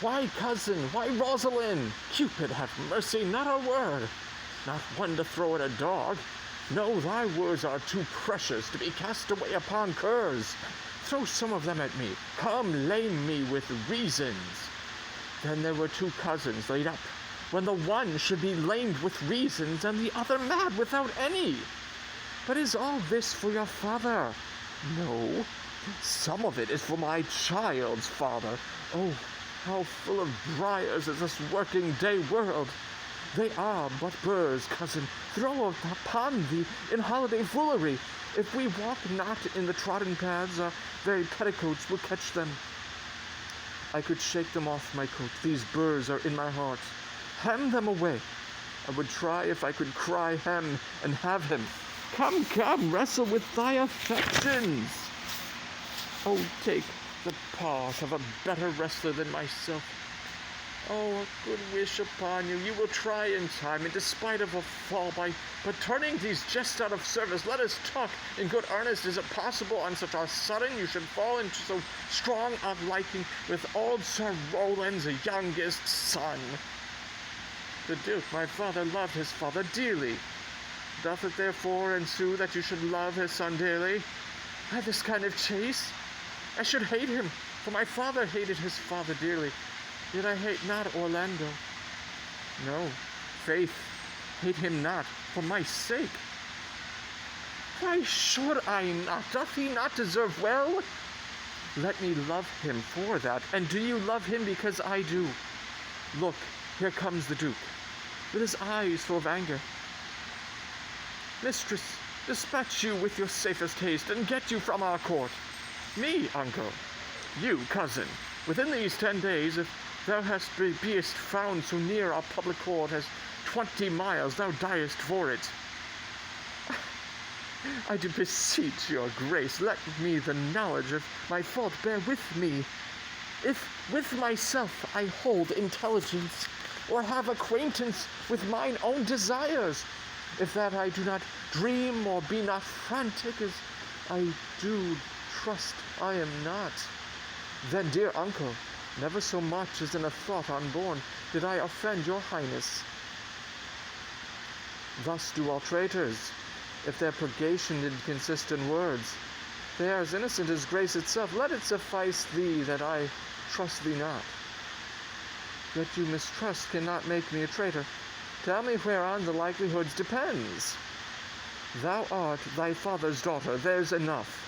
Why, cousin? Why, Rosalind? Cupid, have mercy, not a word. Not one to throw at a dog. No, thy words are too precious to be cast away upon curs. Throw some of them at me. Come, lame me with reasons. Then there were two cousins laid up, when the one should be lamed with reasons, and the other mad without any. But is all this for your father? No, some of it is for my child's father. Oh, how full of briars is this working day world! They are but burrs, cousin, throw upon thee in holiday foolery. If we walk not in the trodden paths, our very petticoats will catch them. I could shake them off my coat, these burrs are in my heart. Hem them away. I would try if I could cry hem and have him. Come, come, wrestle with thy affections. Oh, take the part of a better wrestler than myself. Oh, a good wish upon you. You will try in time, in despite of a fall, but turning these jests out of service, let us talk in good earnest. Is it possible on such a sudden you should fall into so strong a liking with old Sir Rowland's youngest son? The Duke, my father, loved his father dearly. Doth it therefore ensue that you should love his son dearly? By this kind of chase? I should hate him, for my father hated his father dearly. Yet I hate not Orlando. No, faith, hate him not, for my sake. Why should I not? Doth he not deserve well? Let me love him for that. And do you love him because I do? Look, here comes the Duke, with his eyes full of anger. Mistress, dispatch you with your safest haste, and get you from our court. Me, uncle. You, cousin. Within these 10 days, if thou beest found so near our public court as 20 miles, thou diest for it. I do beseech your grace, let me the knowledge of my fault bear with me. If with myself I hold intelligence, or have acquaintance with mine own desires, if that I do not dream or be not frantic as I do trust I am not, then, dear uncle, never so much as in a thought unborn did I offend your highness. Thus do all traitors, if their purgation did consist in words. They are as innocent as grace itself. Let it suffice thee that I trust thee not. Yet you mistrust cannot make me a traitor. Tell me whereon the likelihoods depends. Thou art thy father's daughter, there's enough.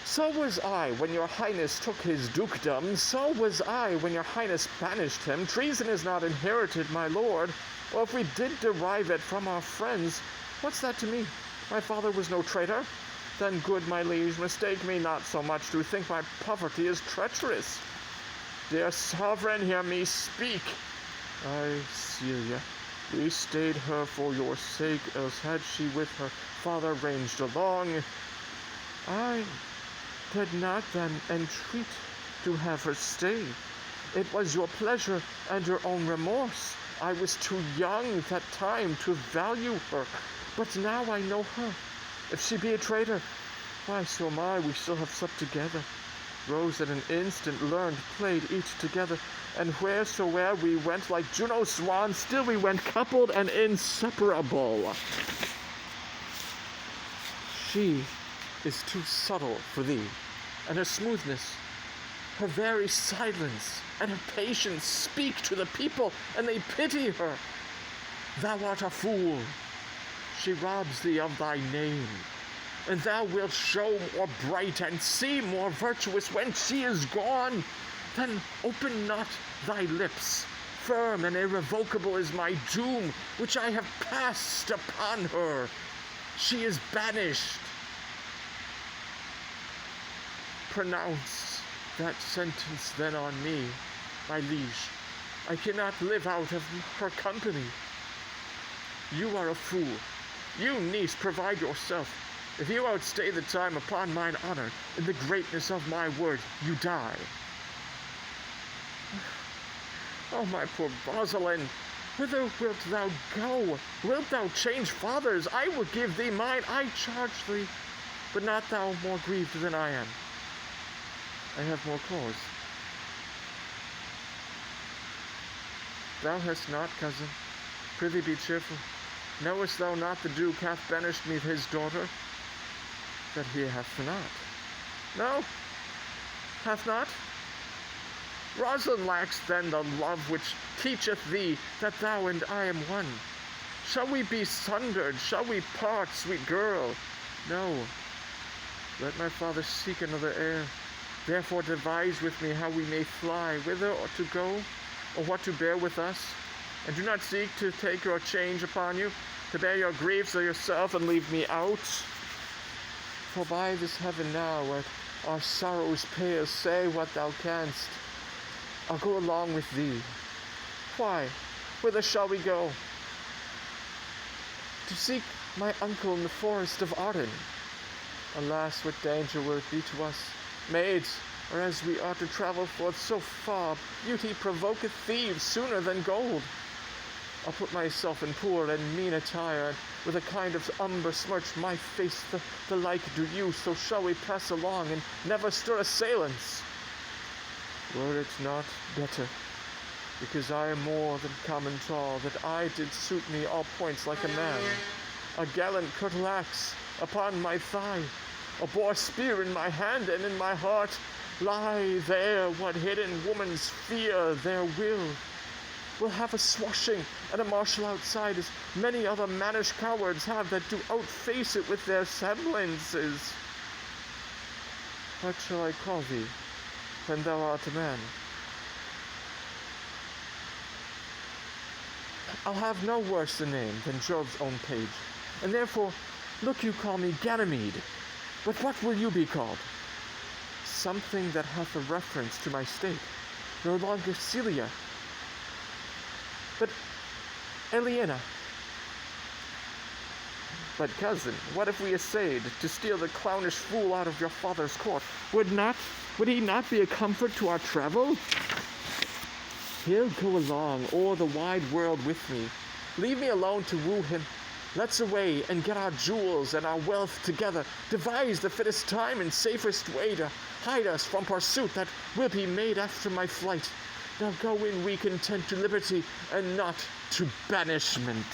So was I when your highness took his dukedom, so was I when your highness banished him. Treason is not inherited, my lord, or if we did derive it from our friends, what's that to me? My father was no traitor. Then, good my liege, mistake me not so much to think my poverty is treacherous. Dear sovereign, hear me speak. Ay, Celia, we stayed her for your sake, else had she with her father ranged along. I did not then entreat to have her stay. It was your pleasure and your own remorse. I was too young that time to value her, but now I know her. If she be a traitor, why, so am I. We still have slept together. Rose at an instant, learned, played each together, and wheresoe'er we went like Juno's swan, still we went coupled and inseparable. She is too subtle for thee, and her smoothness, her very silence, and her patience speak to the people, and they pity her. Thou art a fool. She robs thee of thy name, and thou wilt show more bright and seem more virtuous when she is gone. Then open not thy lips. Firm and irrevocable is my doom, which I have passed upon her. She is banished. Pronounce that sentence then on me, my liege. I cannot live out of her company. You are a fool. You, niece, provide yourself. If you outstay the time, upon mine honor, in the greatness of my word, you die. Oh, my poor Rosalind, whither wilt thou go? Wilt thou change fathers? I will give thee mine, I charge thee, but not thou more grieved than I am. I have more cause. Thou hast not, cousin. Prithee be cheerful. Knowest thou not the Duke hath banished me his daughter? That he hath not. No, hath not? Rosalind lacks then the love which teacheth thee that thou and I am one. Shall we be sundered? Shall we part, sweet girl? No. Let my father seek another heir. Therefore devise with me how we may fly, whither or to go, or what to bear with us. And do not seek to take your change upon you, to bear your griefs of yourself and leave me out. For by this heaven now, at our sorrows pale, say what thou canst. I'll go along with thee. Why? Whither shall we go? To seek my uncle in the forest of Arden. Alas, what danger will it be to us? Maids, or as we are to travel forth so far, beauty provoketh thieves sooner than gold. I'll put myself in poor and mean attire, and with a kind of umber smirch my face, the like do you, so shall we pass along, and never stir assailants. Were it not better, because I am more than common tall, that I did suit me all points like a man, a gallant curtlax upon my thigh, a boar spear in my hand, and in my heart lie there what hidden woman's fear their will. We'll have a swashing and a martial outside, as many other mannish cowards have that do outface it with their semblances. What shall I call thee, when thou art a man? I'll have no worse a name than Jove's own page, and therefore look you call me Ganymede. But what will you be called? Something that hath a reference to my state. No longer Celia, but Eliana. But cousin, what if we essayed to steal the clownish fool out of your father's court? Would he not be a comfort to our travel? He'll go along o'er the wide world with me. Leave me alone to woo him. Let's away and get our jewels and our wealth together. Devise the fittest time and safest way to hide us from pursuit that will be made after my flight. Now go in we content to liberty and not to banishment.